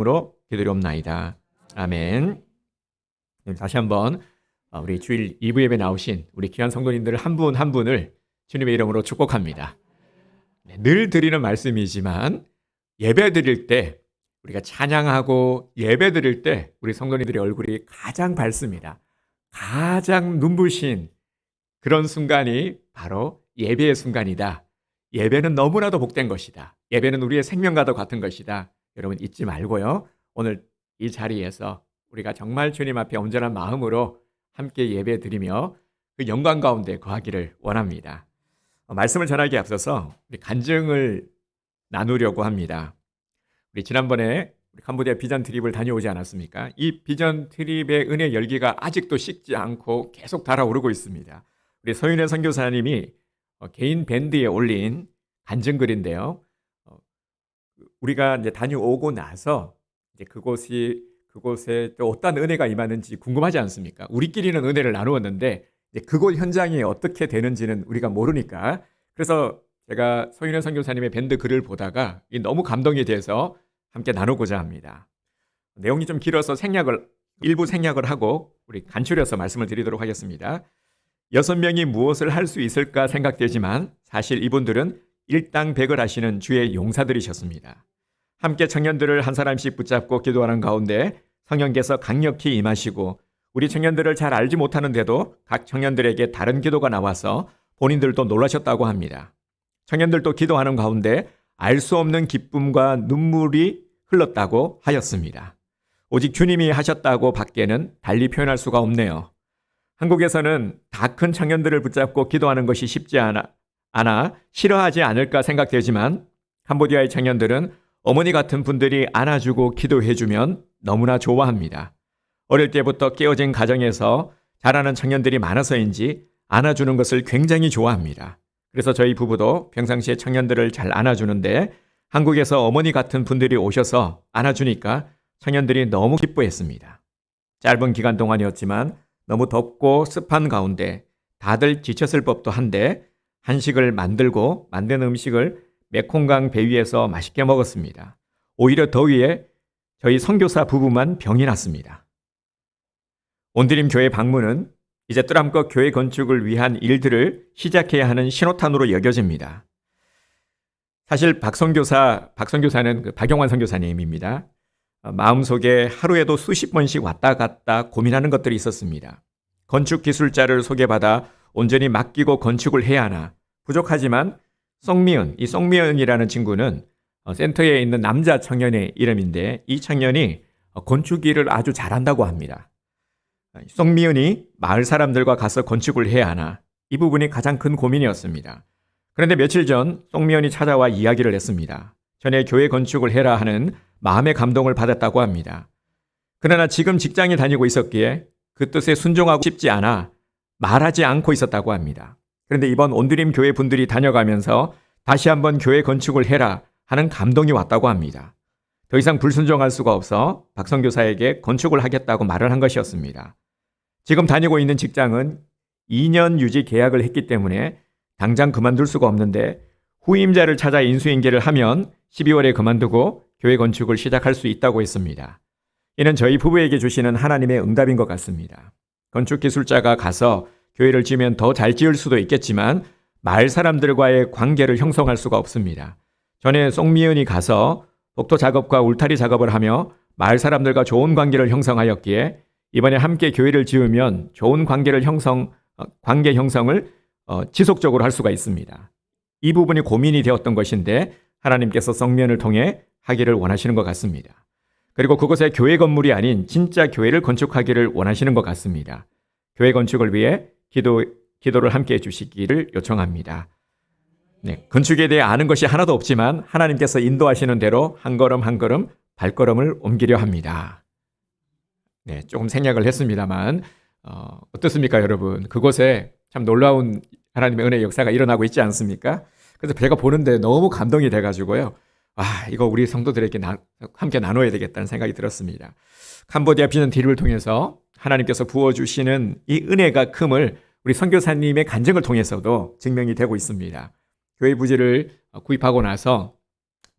으로 기도리옵나이다. 아멘. 다시 한번 우리 주일 2부 예배 나오신 우리 귀한 성도님들 한 분 한 분을 주님의 이름으로 축복합니다. 늘 드리는 말씀이지만 예배 드릴 때 우리가 찬양하고 예배 드릴 때 우리 성도님들의 얼굴이 가장 밝습니다. 가장 눈부신 그런 순간이 바로 예배의 순간이다. 예배는 너무나도 복된 것이다. 예배는 우리의 생명과도 같은 것이다. 여러분 잊지 말고요. 오늘 이 자리에서 우리가 정말 주님 앞에 온전한 마음으로 함께 예배 드리며 그 영광 가운데 거하기를 원합니다. 말씀을 전하기에 앞서서 우리 간증을 나누려고 합니다. 우리 지난번에 우리 캄보디아 비전 트립을 다녀오지 않았습니까? 이 비전 트립의 은혜 열기가 아직도 식지 않고 계속 달아오르고 있습니다. 우리 서윤혜 선교사님이 개인 밴드에 올린 간증글인데요. 우리가 이제 다녀오고 나서 이제 그곳에 또 어떤 은혜가 임하는지 궁금하지 않습니까? 우리끼리는 은혜를 나누었는데 이제 그곳 현장이 어떻게 되는지는 우리가 모르니까 그래서 제가 서윤현 선교사님의 밴드 글을 보다가 너무 감동이 돼서 함께 나누고자 합니다. 내용이 좀 길어서 일부 생략을 하고 우리 간추려서 말씀을 드리도록 하겠습니다. 6명이 무엇을 할 수 있을까 생각되지만 사실 이분들은 일당백을 하시는 주의 용사들이셨습니다. 함께 청년들을 한 사람씩 붙잡고 기도하는 가운데 성령께서 강력히 임하시고 우리 청년들을 잘 알지 못하는데도 각 청년들에게 다른 기도가 나와서 본인들도 놀라셨다고 합니다. 청년들도 기도하는 가운데 알 수 없는 기쁨과 눈물이 흘렀다고 하였습니다. 오직 주님이 하셨다고 밖에는 달리 표현할 수가 없네요. 한국에서는 다 큰 청년들을 붙잡고 기도하는 것이 쉽지 않아 싫어하지 않을까 생각되지만 캄보디아의 청년들은 어머니 같은 분들이 안아주고 기도해주면 너무나 좋아합니다. 어릴 때부터 깨어진 가정에서 자라는 청년들이 많아서인지 안아주는 것을 굉장히 좋아합니다. 그래서 저희 부부도 평상시에 청년들을 잘 안아주는데 한국에서 어머니 같은 분들이 오셔서 안아주니까 청년들이 너무 기뻐했습니다. 짧은 기간 동안이었지만 너무 덥고 습한 가운데 다들 지쳤을 법도 한데 한식을 만들고 만든 음식을 메콩강 배 위에서 맛있게 먹었습니다. 오히려 더위에 저희 선교사 부부만 병이 났습니다. 온드림 교회 방문은 이제 뚜람껏 교회 건축을 위한 일들을 시작해야 하는 신호탄으로 여겨집니다. 사실 박선교사는 박영환 선교사님입니다. 마음속에 하루에도 수십 번씩 왔다 갔다 고민하는 것들이 있었습니다. 건축 기술자를 소개받아 온전히 맡기고 건축을 해야 하나 부족하지만 이 송미은이라는 친구는 센터에 있는 남자 청년의 이름인데 이 청년이 건축 일을 아주 잘한다고 합니다. 송미은이 마을 사람들과 가서 건축을 해야 하나 이 부분이 가장 큰 고민이었습니다. 그런데 며칠 전 송미은이 찾아와 이야기를 했습니다. 전에 교회 건축을 해라 하는 마음의 감동을 받았다고 합니다. 그러나 지금 직장에 다니고 있었기에 그 뜻에 순종하고 싶지 않아 말하지 않고 있었다고 합니다. 그런데 이번 온드림 교회 분들이 다녀가면서 다시 한번 교회 건축을 해라 하는 감동이 왔다고 합니다. 더 이상 불순종할 수가 없어 박선교사에게 건축을 하겠다고 말을 한 것이었습니다. 지금 다니고 있는 직장은 2년 유지 계약을 했기 때문에 당장 그만둘 수가 없는데 후임자를 찾아 인수인계를 하면 12월에 그만두고 교회 건축을 시작할 수 있다고 했습니다. 이는 저희 부부에게 주시는 하나님의 응답인 것 같습니다. 건축 기술자가 가서 교회를 지으면 더 잘 지을 수도 있겠지만 마을 사람들과의 관계를 형성할 수가 없습니다. 전에 송미은이 가서 복도 작업과 울타리 작업을 하며 마을 사람들과 좋은 관계를 형성하였기에 이번에 함께 교회를 지으면 좋은 관계 형성을 지속적으로 할 수가 있습니다. 이 부분이 고민이 되었던 것인데 하나님께서 송미은을 통해 하기를 원하시는 것 같습니다. 그리고 그곳에 교회 건물이 아닌 진짜 교회를 건축하기를 원하시는 것 같습니다. 교회 건축을 위해 기도를 함께 해주시기를 요청합니다. 네, 건축에 대해 아는 것이 하나도 없지만 하나님께서 인도하시는 대로 한 걸음 한 걸음 발걸음을 옮기려 합니다. 네, 조금 생략을 했습니다만 어떻습니까 여러분? 그곳에 참 놀라운 하나님의 은혜의 역사가 일어나고 있지 않습니까? 그래서 제가 보는데 너무 감동이 돼가지고요. 이거 우리 성도들에게 함께 나눠야 되겠다는 생각이 들었습니다. 캄보디아 비전 TV를 통해서 하나님께서 부어주시는 이 은혜가 큼을 우리 선교사님의 간증을 통해서도 증명이 되고 있습니다. 교회 부지를 구입하고 나서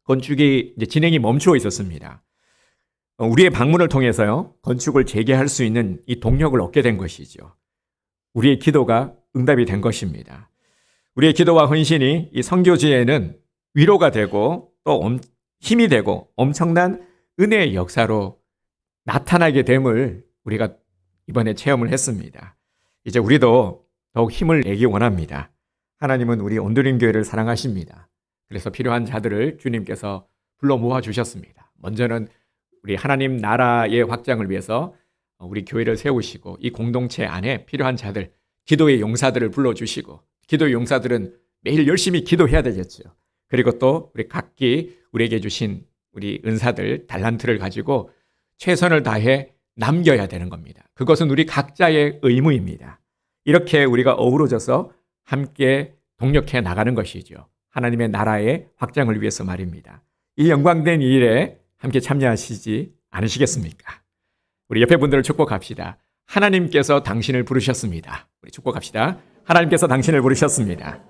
건축이 이제 진행이 멈추어 있었습니다. 우리의 방문을 통해서요, 건축을 재개할 수 있는 이 동력을 얻게 된 것이죠. 우리의 기도가 응답이 된 것입니다. 우리의 기도와 헌신이 이 선교지에는 위로가 되고 또 힘이 되고 엄청난 은혜의 역사로 나타나게 됨을 우리가 이번에 체험을 했습니다. 이제 우리도 더욱 힘을 내기 원합니다. 하나님은 우리 온두림 교회를 사랑하십니다. 그래서 필요한 자들을 주님께서 불러 모아 주셨습니다. 먼저는 우리 하나님 나라의 확장을 위해서 우리 교회를 세우시고 이 공동체 안에 필요한 자들, 기도의 용사들을 불러주시고, 기도의 용사들은 매일 열심히 기도해야 되겠죠. 그리고 또 우리 각기 우리에게 주신 우리 은사들, 달란트를 가지고 최선을 다해 남겨야 되는 겁니다. 그것은 우리 각자의 의무입니다. 이렇게 우리가 어우러져서 함께 동력해 나가는 것이죠. 하나님의 나라의 확장을 위해서 말입니다. 이 영광된 일에 함께 참여하시지 않으시겠습니까? 우리 옆에 분들을 축복합시다. 하나님께서 당신을 부르셨습니다. 우리 축복합시다. 하나님께서 당신을 부르셨습니다.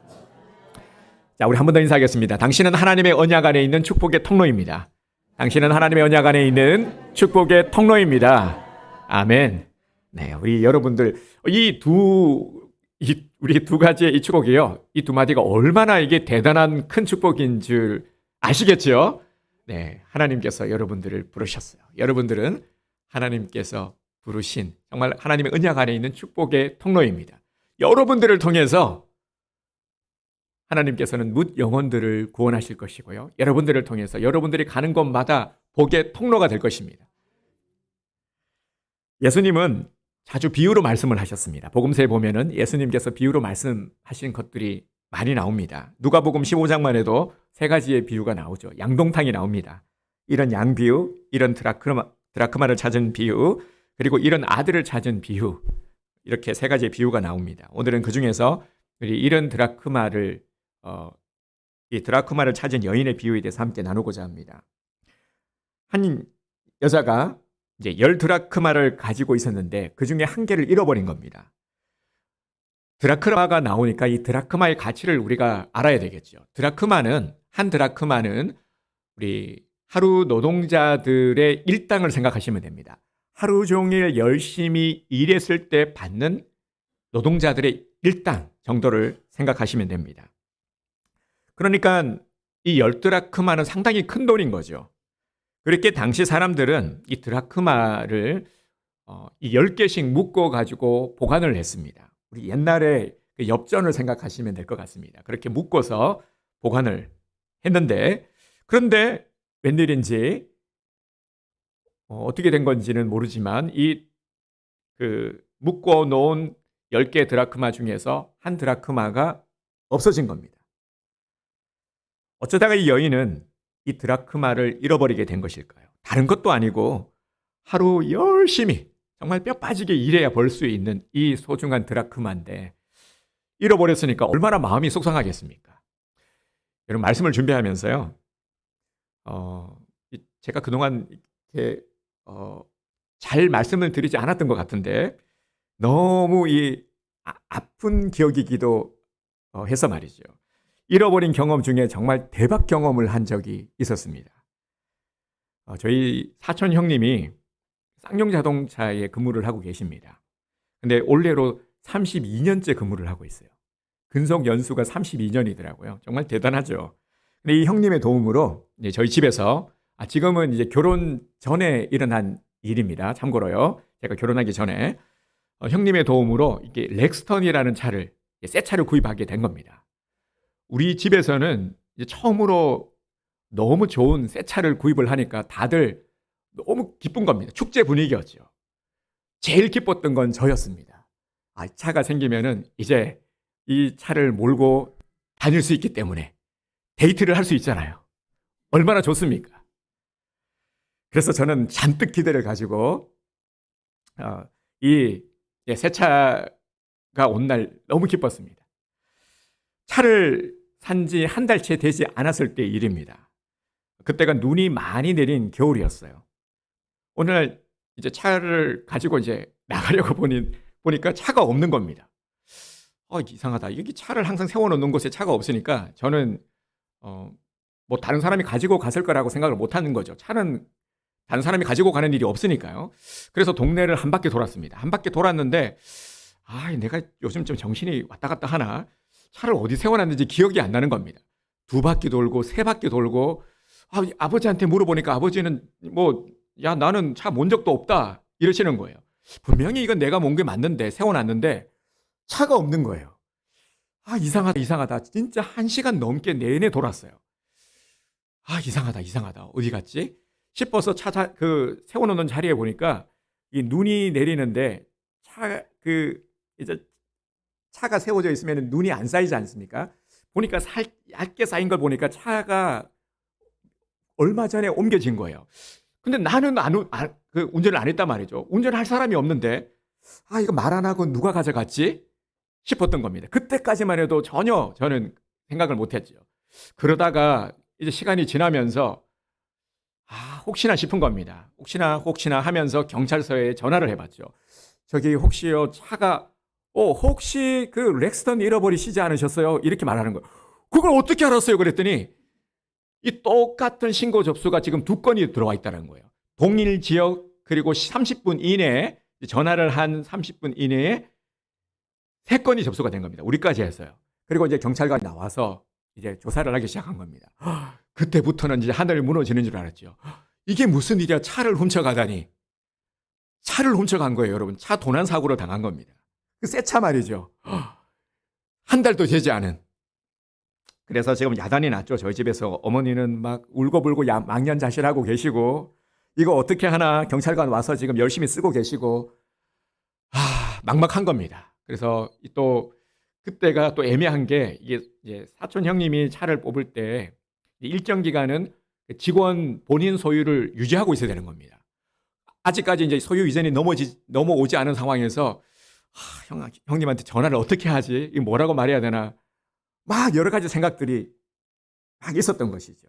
자, 우리 한 번 더 인사하겠습니다. 당신은 하나님의 언약 안에 있는 축복의 통로입니다. 당신은 하나님의 언약 안에 있는 축복의 통로입니다. 아멘. 네, 우리 여러분들 우리 두 가지의 이 축복이요, 이 두 마디가 얼마나 이게 대단한 큰 축복인 줄 아시겠죠? 네, 하나님께서 여러분들을 부르셨어요. 여러분들은 하나님께서 부르신 정말 하나님의 언약 안에 있는 축복의 통로입니다. 여러분들을 통해서 하나님께서는 뭇 영혼들을 구원하실 것이고요, 여러분들을 통해서 여러분들이 가는 곳마다 복의 통로가 될 것입니다. 예수님은 자주 비유로 말씀을 하셨습니다. 복음서에 보면은 예수님께서 비유로 말씀하신 것들이 많이 나옵니다. 누가복음 15장만 해도 세 가지의 비유가 나오죠. 양동탕이 나옵니다. 이런 양 비유, 이런 드라크마를 찾은 비유, 그리고 이런 아들을 찾은 비유, 이렇게 세 가지의 비유가 나옵니다. 오늘은 그 중에서 이런 이 드라크마를 찾은 여인의 비유에 대해서 함께 나누고자 합니다. 한 여자가 이제 10드라크마를 가지고 있었는데 그 중에 한 개를 잃어버린 겁니다. 드라크마가 나오니까 이 드라크마의 가치를 우리가 알아야 되겠죠. 한 드라크마는 우리 하루 노동자들의 일당을 생각하시면 됩니다. 하루 종일 열심히 일했을 때 받는 노동자들의 일당 정도를 생각하시면 됩니다. 그러니까 이 10드라크마는 상당히 큰 돈인 거죠. 그렇게 당시 사람들은 이 드라크마를 이 10개씩 묶어 가지고 보관을 했습니다. 우리 옛날에 그 엽전을 생각하시면 될 것 같습니다. 그렇게 묶어서 보관을 했는데, 그런데 웬일인지 어떻게 된 건지는 모르지만 이 묶어 놓은 10개 드라크마 중에서 한 드라크마가 없어진 겁니다. 어쩌다가 이 여인은 이 드라크마를 잃어버리게 된 것일까요? 다른 것도 아니고 하루 열심히 정말 뼈 빠지게 일해야 벌 수 있는 이 소중한 드라크마인데 잃어버렸으니까 얼마나 마음이 속상하겠습니까? 여러분, 말씀을 준비하면서요, 제가 그동안 이렇게 잘 말씀을 드리지 않았던 것 같은데 너무 이 아픈 기억이기도 해서 말이죠. 잃어버린 경험 중에 정말 대박 경험을 한 적이 있었습니다. 저희 사촌 형님이 쌍용자동차에 근무를 하고 계십니다. 근데 올해로 32년째 근무를 하고 있어요. 근속 연수가 32년이더라고요. 정말 대단하죠. 근데 이 형님의 도움으로 이제 저희 집에서, 지금은 이제 결혼 전에 일어난 일입니다. 참고로요, 제가 결혼하기 전에 형님의 도움으로 이게 렉스턴이라는 차를, 새 차를 구입하게 된 겁니다. 우리 집에서는 이제 처음으로 너무 좋은 새 차를 구입을 하니까 다들 너무 기쁜 겁니다. 축제 분위기였죠. 제일 기뻤던 건 저였습니다. 차가 생기면은 이제 이 차를 몰고 다닐 수 있기 때문에 데이트를 할 수 있잖아요. 얼마나 좋습니까? 그래서 저는 잔뜩 기대를 가지고 이 새 차가 온 날 너무 기뻤습니다. 차를 산 지 한 달 채 되지 않았을 때 일입니다. 그때가 눈이 많이 내린 겨울이었어요. 오늘 이제 차를 가지고 이제 나가려고 보니까 차가 없는 겁니다. 이상하다. 여기 차를 항상 세워놓는 곳에 차가 없으니까 저는 뭐 다른 사람이 가지고 갔을 거라고 생각을 못 하는 거죠. 차는 다른 사람이 가지고 가는 일이 없으니까요. 그래서 동네를 한 바퀴 돌았습니다. 한 바퀴 돌았는데 내가 요즘 좀 정신이 왔다 갔다 하나? 차를 어디 세워놨는지 기억이 안 나는 겁니다. 두 바퀴 돌고 세 바퀴 돌고 아버지한테 물어보니까 아버지는 야 나는 차 몬 적도 없다 이러시는 거예요. 분명히 이건 내가 몬 게 맞는데 세워놨는데 차가 없는 거예요. 이상하다. 진짜 1시간 넘게 내내 돌았어요. 이상하다. 어디 갔지? 싶어서 세워놓는 자리에 보니까 이 눈이 내리는데 이제 차가 세워져 있으면 눈이 안 쌓이지 않습니까? 보니까 얇게 쌓인 걸 보니까 차가 얼마 전에 옮겨진 거예요. 근데 나는 운전을 안 했단 말이죠. 운전할 사람이 없는데 이거 말 안 하고 누가 가져갔지? 싶었던 겁니다. 그때까지만 해도 전혀 저는 생각을 못 했죠. 그러다가 이제 시간이 지나면서 혹시나 싶은 겁니다. 혹시나 하면서 경찰서에 전화를 해봤죠. 저기 혹시요 차가 혹시 그 렉스턴 잃어버리시지 않으셨어요? 이렇게 말하는 거예요. 그걸 어떻게 알았어요? 그랬더니 이 똑같은 신고 접수가 지금 2건이 들어와 있다는 거예요. 동일 지역 그리고 30분 이내에 전화를 한 30분 이내에 3건이 접수가 된 겁니다. 우리까지 해서요. 그리고 이제 경찰관이 나와서 이제 조사를 하기 시작한 겁니다. 그때부터는 이제 하늘이 무너지는 줄 알았죠. 이게 무슨 일이야? 차를 훔쳐가다니. 차를 훔쳐간 거예요, 여러분. 차 도난 사고로 당한 겁니다. 그 새 차 말이죠. 한 달도 되지 않은. 그래서 지금 야단이 났죠. 저희 집에서 어머니는 막 울고불고 망연자실하고 계시고 이거 어떻게 하나 경찰관 와서 지금 열심히 쓰고 계시고 막막한 겁니다. 그래서 또 그때가 또 애매한 게 이게 이제 사촌 형님이 차를 뽑을 때 일정 기간은 직원 본인 소유를 유지하고 있어야 되는 겁니다. 아직까지 이제 소유 이전이 넘어오지 않은 상황에서 형님한테 전화를 어떻게 하지? 이거 뭐라고 말해야 되나? 막 여러 가지 생각들이 막 있었던 것이죠.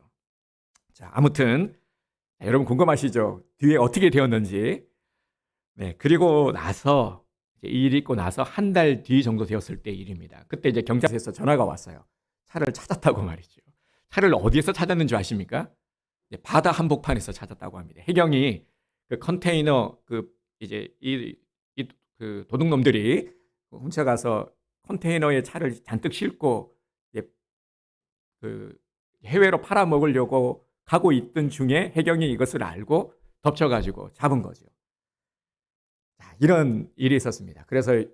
자, 아무튼 여러분 궁금하시죠? 뒤에 어떻게 되었는지. 네, 그리고 나서 이 일이 있고 나서 한 달 뒤 정도 되었을 때 일입니다. 그때 이제 경찰서에서 전화가 왔어요. 차를 찾았다고 말이죠. 차를 어디에서 찾았는지 아십니까? 바다 한복판에서 찾았다고 합니다. 해경이 그 컨테이너 이제 그 도둑놈들이 훔쳐가서 컨테이너에 차를 잔뜩 싣고 그 해외로 팔아먹으려고 가고 있던 중에 해경이 이것을 알고 덮쳐가지고 잡은 거죠. 자, 이런 일이 있었습니다. 그래서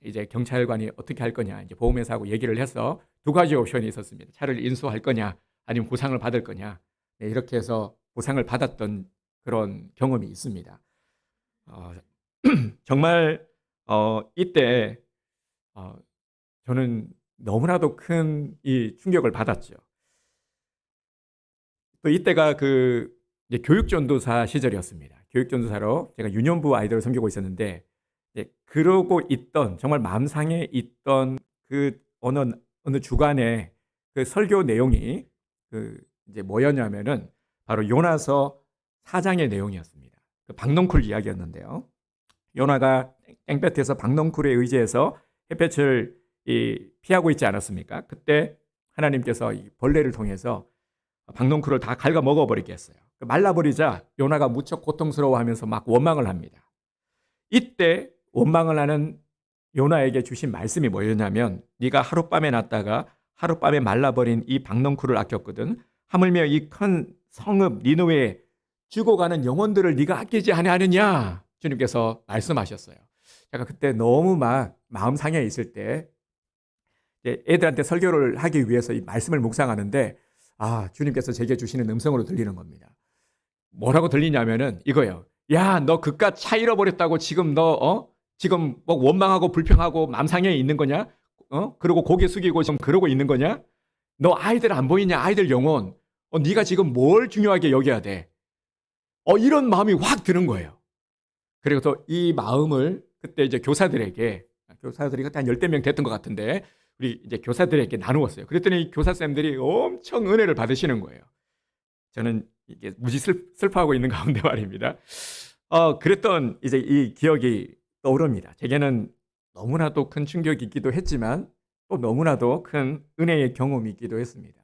이제 경찰관이 어떻게 할 거냐, 이제 보험회사하고 얘기를 해서 2가지 옵션이 있었습니다. 차를 인수할 거냐, 아니면 보상을 받을 거냐. 네, 이렇게 해서 보상을 받았던 그런 경험이 있습니다. 정말 이때 저는 너무나도 큰 이 충격을 받았죠. 또 이때가 이제 교육전도사 시절이었습니다. 교육전도사로 제가 유년부 아이들을 섬기고 있었는데, 그러고 있던 정말 마음상에 있던 그 어느 주간에 그 설교 내용이 이제 뭐였냐면은 바로 요나서 4장의 내용이었습니다. 그 박넝쿨 이야기였는데요. 요나가 땡볕에서 박넝쿨에 의지해서 햇볕을 피하고 있지 않았습니까? 그때 하나님께서 이 벌레를 통해서 박넝쿨을 다 갉아 먹어버리게 했어요. 말라버리자 요나가 무척 고통스러워하면서 막 원망을 합니다. 이때 원망을 하는 요나에게 주신 말씀이 뭐였냐면, 네가 하룻밤에 났다가 하룻밤에 말라버린 이 박넝쿨을 아꼈거든. 하물며 이 큰 성읍 니느웨에 죽어가는 영혼들을 네가 아끼지 아니하느냐, 주님께서 말씀하셨어요. 제가 그때 너무 막 마음 상해 있을 때 애들한테 설교를 하기 위해서 이 말씀을 묵상하는데 주님께서 제게 주시는 음성으로 들리는 겁니다. 뭐라고 들리냐면은 이거예요. 야, 너 그깟 차 잃어버렸다고 지금 너 지금 뭐 원망하고 불평하고 마음 상해 있는 거냐? 그리고 고개 숙이고 지금 그러고 있는 거냐? 너 아이들 안 보이냐? 아이들 영혼. 네가 지금 뭘 중요하게 여겨야 돼? 이런 마음이 확 드는 거예요. 그래서 이 마음을 그때 이제 교사들이 그때 한 10명 됐던 것 같은데, 우리 이제 교사들에게 나누었어요. 그랬더니 교사쌤들이 엄청 은혜를 받으시는 거예요. 저는 이게 무지 슬퍼하고 있는 가운데 말입니다. 그랬던 이제 이 기억이 떠오릅니다. 제게는 너무나도 큰 충격이기도 했지만 또 너무나도 큰 은혜의 경험이기도 했습니다.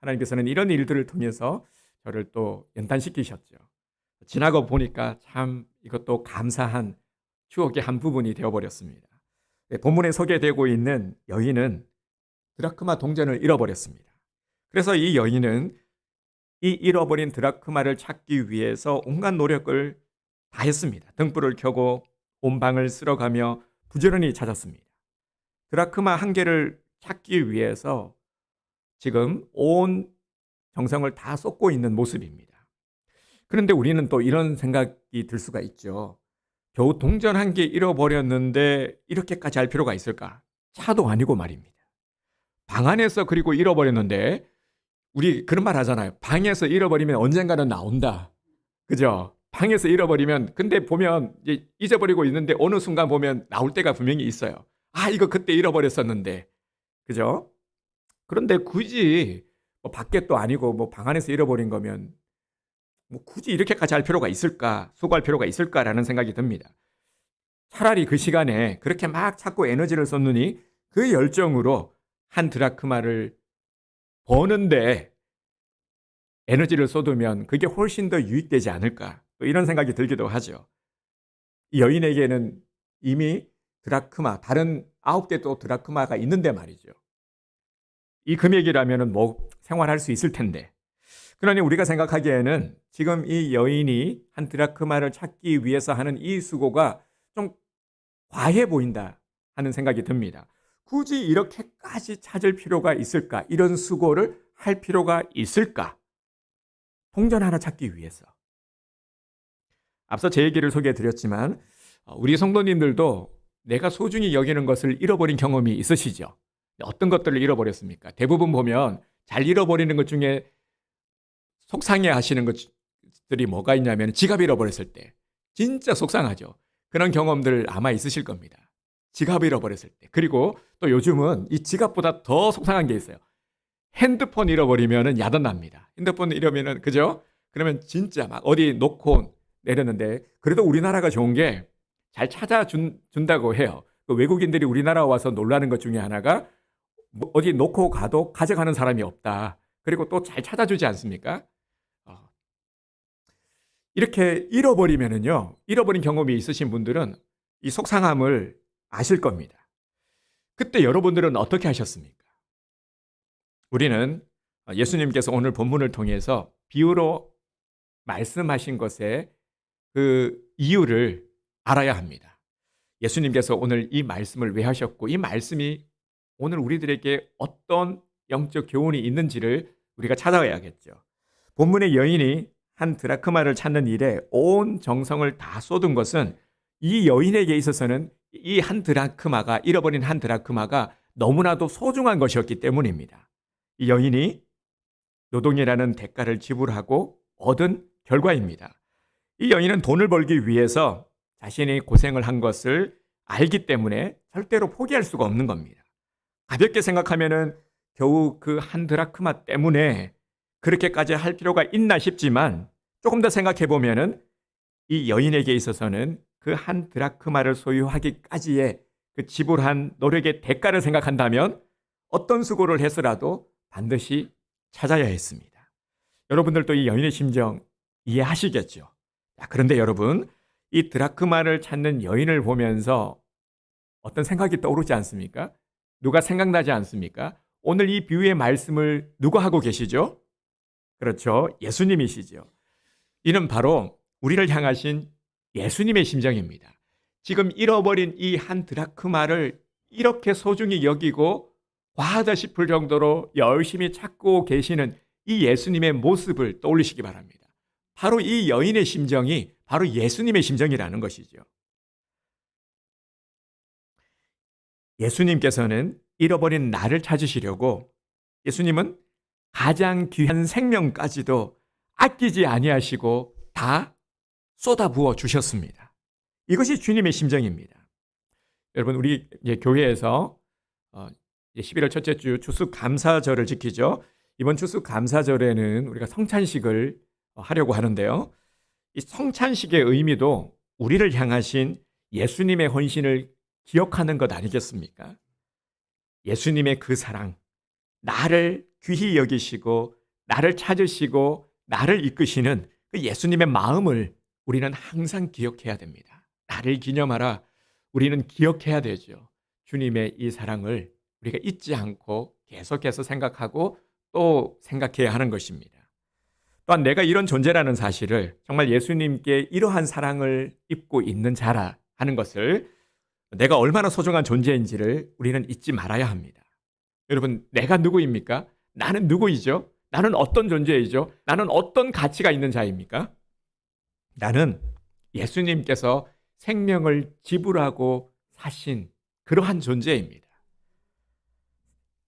하나님께서는 이런 일들을 통해서 저를 또 연단시키셨죠. 지나고 보니까 참 이것도 감사한 추억의 한 부분이 되어버렸습니다. 본문에 소개되고 있는 여인은 드라크마 동전을 잃어버렸습니다. 그래서 이 여인은 이 잃어버린 드라크마를 찾기 위해서 온갖 노력을 다했습니다. 등불을 켜고 온 방을 쓸어가며 부지런히 찾았습니다. 드라크마 한 개를 찾기 위해서 지금 온 정성을 다 쏟고 있는 모습입니다. 그런데 우리는 또 이런 생각이 들 수가 있죠. 겨우 동전 한 개 잃어버렸는데 이렇게까지 할 필요가 있을까? 차도 아니고 말입니다. 방 안에서 그리고 잃어버렸는데 우리 그런 말 하잖아요. 방에서 잃어버리면 언젠가는 나온다. 그죠? 방에서 잃어버리면 근데 보면 이제 잊어버리고 있는데 어느 순간 보면 나올 때가 분명히 있어요. 아, 이거 그때 잃어버렸었는데. 그죠? 그런데 굳이 뭐 밖에 또 아니고 뭐 방 안에서 잃어버린 거면 뭐 굳이 이렇게까지 할 필요가 있을까? 수고할 필요가 있을까라는 생각이 듭니다. 차라리 그 시간에 그렇게 막 찾고 에너지를 쏟느니 그 열정으로 한 드라크마를 버는데 에너지를 쏟으면 그게 훨씬 더 유익되지 않을까? 또 이런 생각이 들기도 하죠. 이 여인에게는 이미 드라크마, 다른 9대 또 드라크마가 있는데 말이죠. 이 금액이라면 뭐 생활할 수 있을 텐데. 그러니 우리가 생각하기에는 지금 이 여인이 한 드라크마를 찾기 위해서 하는 이 수고가 좀 과해 보인다 하는 생각이 듭니다. 굳이 이렇게까지 찾을 필요가 있을까? 이런 수고를 할 필요가 있을까? 동전 하나 찾기 위해서. 앞서 제 얘기를 소개해 드렸지만 우리 성도님들도 내가 소중히 여기는 것을 잃어버린 경험이 있으시죠? 어떤 것들을 잃어버렸습니까? 대부분 보면 잘 잃어버리는 것 중에 속상해 하시는 것들이 뭐가 있냐면 지갑 잃어버렸을 때 진짜 속상하죠. 그런 경험들 아마 있으실 겁니다. 지갑 잃어버렸을 때. 그리고 또 요즘은 이 지갑보다 더 속상한 게 있어요. 핸드폰 잃어버리면 야단납니다. 핸드폰 잃으면은 그죠? 그러면 진짜 막 어디 놓고 내렸는데 그래도 우리나라가 좋은 게 잘 찾아준다고 해요. 그 외국인들이 우리나라 와서 놀라는 것 중에 하나가 뭐 어디 놓고 가도 가져가는 사람이 없다. 그리고 또 잘 찾아주지 않습니까? 이렇게 잃어버리면은요, 잃어버린 경험이 있으신 분들은 이 속상함을 아실 겁니다. 그때 여러분들은 어떻게 하셨습니까? 우리는 예수님께서 오늘 본문을 통해서 비유로 말씀하신 것의 그 이유를 알아야 합니다. 예수님께서 오늘 이 말씀을 왜 하셨고, 이 말씀이 오늘 우리들에게 어떤 영적 교훈이 있는지를 우리가 찾아야겠죠. 본문의 여인이 한 드라크마를 찾는 일에 온 정성을 다 쏟은 것은 이 여인에게 있어서는 이 한 드라크마가, 잃어버린 한 드라크마가 너무나도 소중한 것이었기 때문입니다. 이 여인이 노동이라는 대가를 지불하고 얻은 결과입니다. 이 여인은 돈을 벌기 위해서 자신이 고생을 한 것을 알기 때문에 절대로 포기할 수가 없는 겁니다. 가볍게 생각하면은 겨우 그 한 드라크마 때문에 그렇게까지 할 필요가 있나 싶지만 조금 더 생각해 보면은 이 여인에게 있어서는 그 한 드라크마를 소유하기까지의 그 지불한 노력의 대가를 생각한다면 어떤 수고를 해서라도 반드시 찾아야 했습니다. 여러분들도 이 여인의 심정 이해하시겠죠? 그런데 여러분, 이 드라크마를 찾는 여인을 보면서 어떤 생각이 떠오르지 않습니까? 누가 생각나지 않습니까? 오늘 이 비유의 말씀을 누가 하고 계시죠? 그렇죠. 예수님이시죠. 이는 바로 우리를 향하신 예수님의 심정입니다. 지금 잃어버린 이 한 드라크마를 이렇게 소중히 여기고 과하다 싶을 정도로 열심히 찾고 계시는 이 예수님의 모습을 떠올리시기 바랍니다. 바로 이 여인의 심정이 바로 예수님의 심정이라는 것이죠. 예수님께서는 잃어버린 나를 찾으시려고 예수님은 가장 귀한 생명까지도 아끼지 아니하시고 다 쏟아부어 주셨습니다. 이것이 주님의 심정입니다. 여러분, 우리 교회에서 11월 첫째 주 추수감사절을 지키죠. 이번 추수감사절에는 우리가 성찬식을 하려고 하는데요. 이 성찬식의 의미도 우리를 향하신 예수님의 헌신을 기억하는 것 아니겠습니까? 예수님의 그 사랑, 나를 귀히 여기시고 나를 찾으시고 나를 이끄시는 그 예수님의 마음을 우리는 항상 기억해야 됩니다. 나를 기념하라. 우리는 기억해야 되죠. 주님의 이 사랑을 우리가 잊지 않고 계속해서 생각하고 또 생각해야 하는 것입니다. 또한 내가 이런 존재라는 사실을, 정말 예수님께 이러한 사랑을 입고 있는 자라 하는 것을, 내가 얼마나 소중한 존재인지를 우리는 잊지 말아야 합니다. 여러분, 내가 누구입니까? 나는 누구이죠? 나는 어떤 존재이죠? 나는 어떤 가치가 있는 자입니까? 나는 예수님께서 생명을 지불하고 사신 그러한 존재입니다.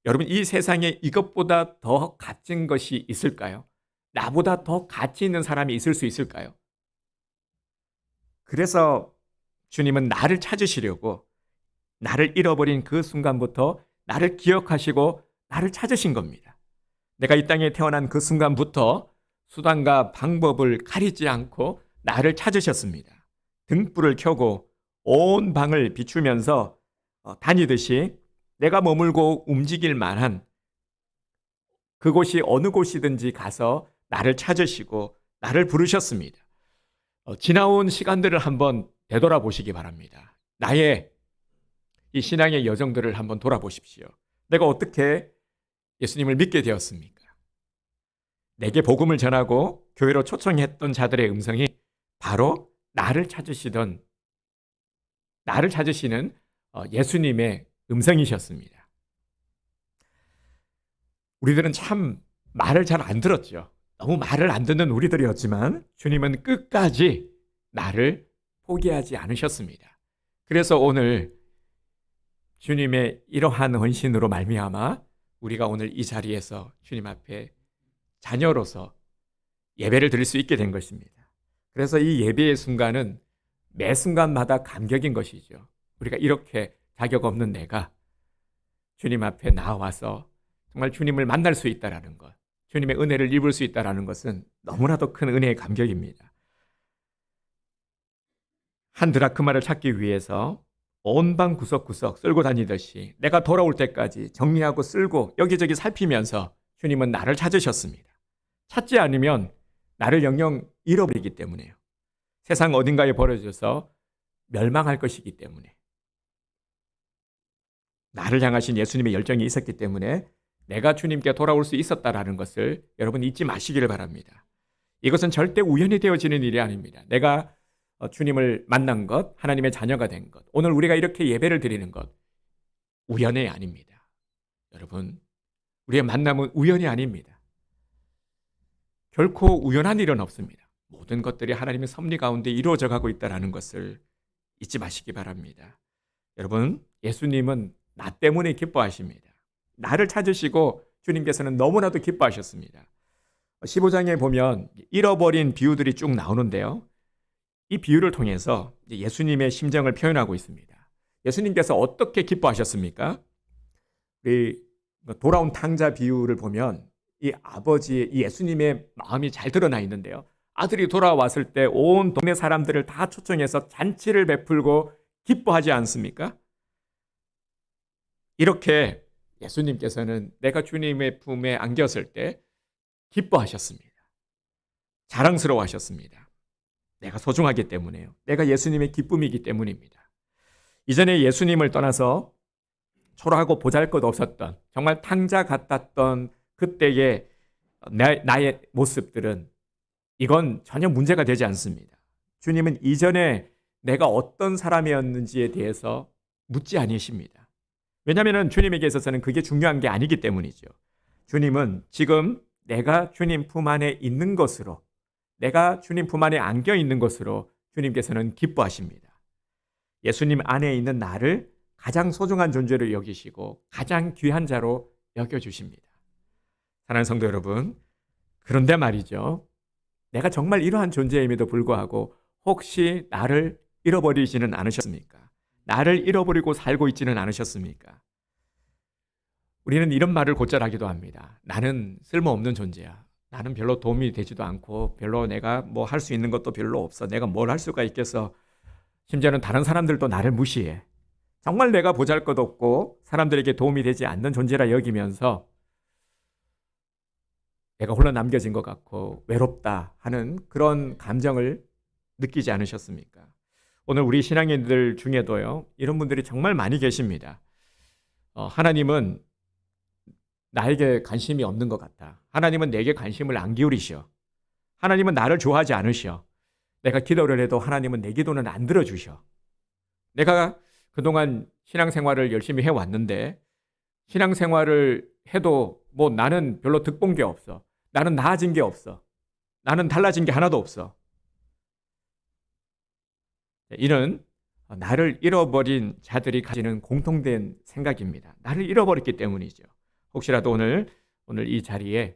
여러분, 이 세상에 이것보다 더 값진 것이 있을까요? 나보다 더 가치 있는 사람이 있을 수 있을까요? 그래서 주님은 나를 찾으시려고 나를 잃어버린 그 순간부터 나를 기억하시고 나를 찾으신 겁니다. 내가 이 땅에 태어난 그 순간부터 수단과 방법을 가리지 않고 나를 찾으셨습니다. 등불을 켜고 온 방을 비추면서 다니듯이 내가 머물고 움직일 만한 그곳이 어느 곳이든지 가서 나를 찾으시고 나를 부르셨습니다. 지나온 시간들을 한번 되돌아보시기 바랍니다. 나의 이 신앙의 여정들을 한번 돌아보십시오. 내가 어떻게 예수님을 믿게 되었습니까? 내게 복음을 전하고 교회로 초청했던 자들의 음성이 바로 나를 찾으시는 예수님의 음성이셨습니다. 우리들은 참 말을 잘 안 들었죠. 너무 말을 안 듣는 우리들이었지만 주님은 끝까지 나를 포기하지 않으셨습니다. 그래서 오늘 주님의 이러한 헌신으로 말미암아 우리가 오늘 이 자리에서 주님 앞에 자녀로서 예배를 드릴 수 있게 된 것입니다. 그래서 이 예배의 순간은 매 순간마다 감격인 것이죠. 우리가 이렇게 자격 없는 내가 주님 앞에 나와서 정말 주님을 만날 수 있다라는 것, 주님의 은혜를 입을 수 있다라는 것은 너무나도 큰 은혜의 감격입니다. 한 드라크마를 찾기 위해서 온 방 구석구석 쓸고 다니듯이 내가 돌아올 때까지 정리하고 쓸고 여기저기 살피면서 주님은 나를 찾으셨습니다. 찾지 않으면 나를 영영 잃어버리기 때문에요. 세상 어딘가에 버려져서 멸망할 것이기 때문에. 나를 향하신 예수님의 열정이 있었기 때문에 내가 주님께 돌아올 수 있었다라는 것을 여러분 잊지 마시기를 바랍니다. 이것은 절대 우연히 되어지는 일이 아닙니다. 내가 주님을 만난 것, 하나님의 자녀가 된 것, 오늘 우리가 이렇게 예배를 드리는 것, 우연이 아닙니다. 여러분, 우리의 만남은 우연이 아닙니다. 결코 우연한 일은 없습니다. 모든 것들이 하나님의 섭리 가운데 이루어져 가고 있다는 것을 잊지 마시기 바랍니다. 여러분, 예수님은 나 때문에 기뻐하십니다. 나를 찾으시고 주님께서는 너무나도 기뻐하셨습니다. 15장에 보면 잃어버린 비유들이 쭉 나오는데요. 이 비유를 통해서 예수님의 심정을 표현하고 있습니다. 예수님께서 어떻게 기뻐하셨습니까? 우리 돌아온 탕자 비유를 보면 이 아버지의, 이 예수님의 마음이 잘 드러나 있는데요. 아들이 돌아왔을 때 온 동네 사람들을 다 초청해서 잔치를 베풀고 기뻐하지 않습니까? 이렇게 예수님께서는 내가 주님의 품에 안겼을 때 기뻐하셨습니다. 자랑스러워하셨습니다. 내가 소중하기 때문에요. 내가 예수님의 기쁨이기 때문입니다. 이전에 예수님을 떠나서 초라하고 보잘것없었던, 정말 탕자 같았던 그때의 나의 모습들은 이건 전혀 문제가 되지 않습니다. 주님은 이전에 내가 어떤 사람이었는지에 대해서 묻지 않으십니다. 왜냐하면 주님에게 있어서는 그게 중요한 게 아니기 때문이죠. 주님은 지금 내가 주님 품 안에 있는 것으로, 내가 주님 품 안에 안겨 있는 것으로 주님께서는 기뻐하십니다. 예수님 안에 있는 나를 가장 소중한 존재로 여기시고 가장 귀한 자로 여겨주십니다. 사랑하는 성도 여러분, 그런데 말이죠. 내가 정말 이러한 존재임에도 불구하고 혹시 나를 잃어버리지는 않으셨습니까? 나를 잃어버리고 살고 있지는 않으셨습니까? 우리는 이런 말을 곧잘 하기도 합니다. 나는 쓸모없는 존재야. 나는 별로 도움이 되지도 않고 별로 내가 뭐 할 수 있는 것도 별로 없어. 내가 뭘 할 수가 있겠어. 심지어는 다른 사람들도 나를 무시해. 정말 내가 보잘것없고 사람들에게 도움이 되지 않는 존재라 여기면서 내가 홀로 남겨진 것 같고 외롭다 하는 그런 감정을 느끼지 않으셨습니까? 오늘 우리 신앙인들 중에도요, 이런 분들이 정말 많이 계십니다. 하나님은 나에게 관심이 없는 것 같다. 하나님은 내게 관심을 안 기울이셔. 하나님은 나를 좋아하지 않으셔. 내가 기도를 해도 하나님은 내 기도는 안 들어주셔. 내가 그동안 신앙생활을 열심히 해왔는데 신앙생활을 해도 뭐 나는 별로 득본 게 없어. 나는 나아진 게 없어. 나는 달라진 게 하나도 없어. 이는 나를 잃어버린 자들이 가지는 공통된 생각입니다. 나를 잃어버렸기 때문이죠. 혹시라도 오늘 이 자리에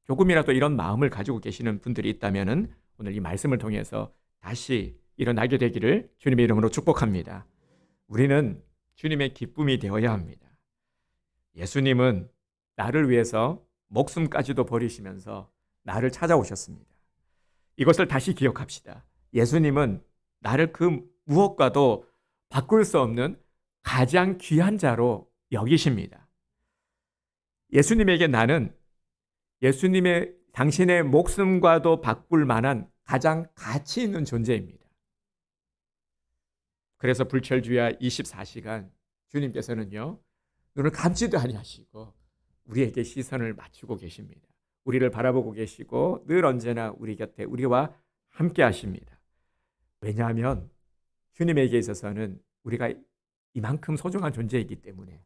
조금이라도 이런 마음을 가지고 계시는 분들이 있다면 오늘 이 말씀을 통해서 다시 일어나게 되기를 주님의 이름으로 축복합니다. 우리는 주님의 기쁨이 되어야 합니다. 예수님은 나를 위해서 목숨까지도 버리시면서 나를 찾아오셨습니다. 이것을 다시 기억합시다. 예수님은 나를 그 무엇과도 바꿀 수 없는 가장 귀한 자로 여기십니다. 예수님에게 나는 예수님의 당신의 목숨과도 바꿀 만한 가장 가치 있는 존재입니다. 그래서 불철주야 24시간 주님께서는요, 눈을 감지도 아니하시고 우리에게 시선을 맞추고 계십니다. 우리를 바라보고 계시고 늘 언제나 우리 곁에 우리와 함께 하십니다. 왜냐하면 주님에게 있어서는 우리가 이만큼 소중한 존재이기 때문에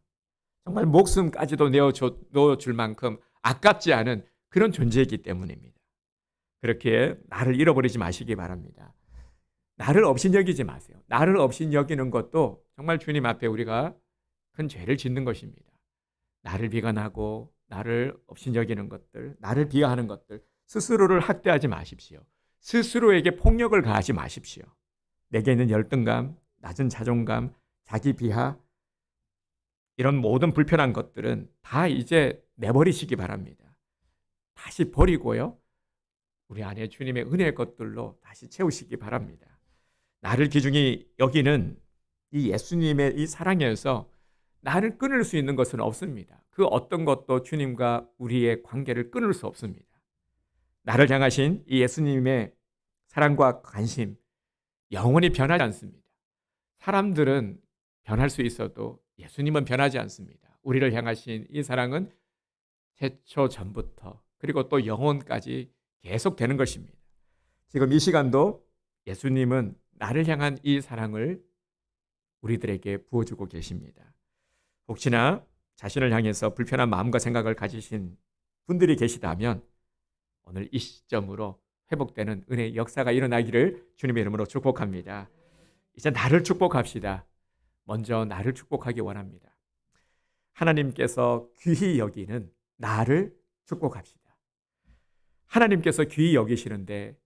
정말 목숨까지도 내어줄 만큼 아깝지 않은 그런 존재이기 때문입니다. 그렇게 나를 잃어버리지 마시기 바랍니다. 나를 업신여기지 마세요. 나를 업신여기는 것도 정말 주님 앞에 우리가 큰 죄를 짓는 것입니다. 나를 비관하고 나를 업신여기는 것들, 나를 비하하는 것들, 스스로를 학대하지 마십시오. 스스로에게 폭력을 가하지 마십시오. 내게 있는 열등감, 낮은 자존감, 자기 비하, 이런 모든 불편한 것들은 다 이제 내버리시기 바랍니다. 다시 버리고요, 우리 안에 주님의 은혜의 것들로 다시 채우시기 바랍니다. 나를 귀중히 여기는 이 예수님의 이 사랑에서 나를 끊을 수 있는 것은 없습니다. 그 어떤 것도 주님과 우리의 관계를 끊을 수 없습니다. 나를 향하신 이 예수님의 사랑과 관심, 영원히 변하지 않습니다. 사람들은 변할 수 있어도 예수님은 변하지 않습니다. 우리를 향하신 이 사랑은 태초 전부터 그리고 또 영원까지 계속되는 것입니다. 지금 이 시간도 예수님은 나를 향한 이 사랑을 우리들에게 부어주고 계십니다. 혹시나 자신을 향해서 불편한 마음과 생각을 가지신 분들이 계시다면 오늘 이 시점으로 회복되는 은혜의 역사가 일어나기를 주님의 이름으로 축복합니다. 이제 나를 축복합시다. 먼저 나를 축복하기 원합니다. 하나님께서 귀히 여기는 나를 축복합시다. 하나님께서 귀히 여기시는데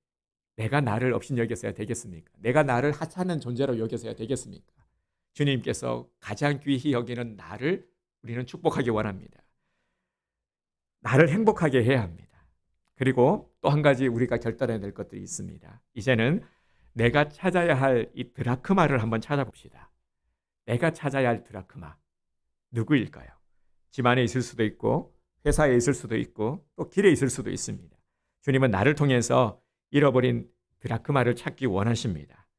내가 나를 업신여겼어야 되겠습니까? 내가 나를 하찮은 존재로 여겨서야 되겠습니까? 주님께서 가장 귀히 여기는 나를 우리는 축복하기 원합니다. 나를 행복하게 해야 합니다. 그리고 또 한 가지 우리가 결단해야 될 것들이 있습니다. 이제는 내가 찾아야 할 이 드라크마를 한번 찾아봅시다. 내가 찾아야 할 드라크마 누구일까요? 집 안에 있을 수도 있고 회사에 있을 수도 있고 또 길에 있을 수도 있습니다. 주님은 나를 통해서 잃어버린 드라크마를 찾기 원하십니다.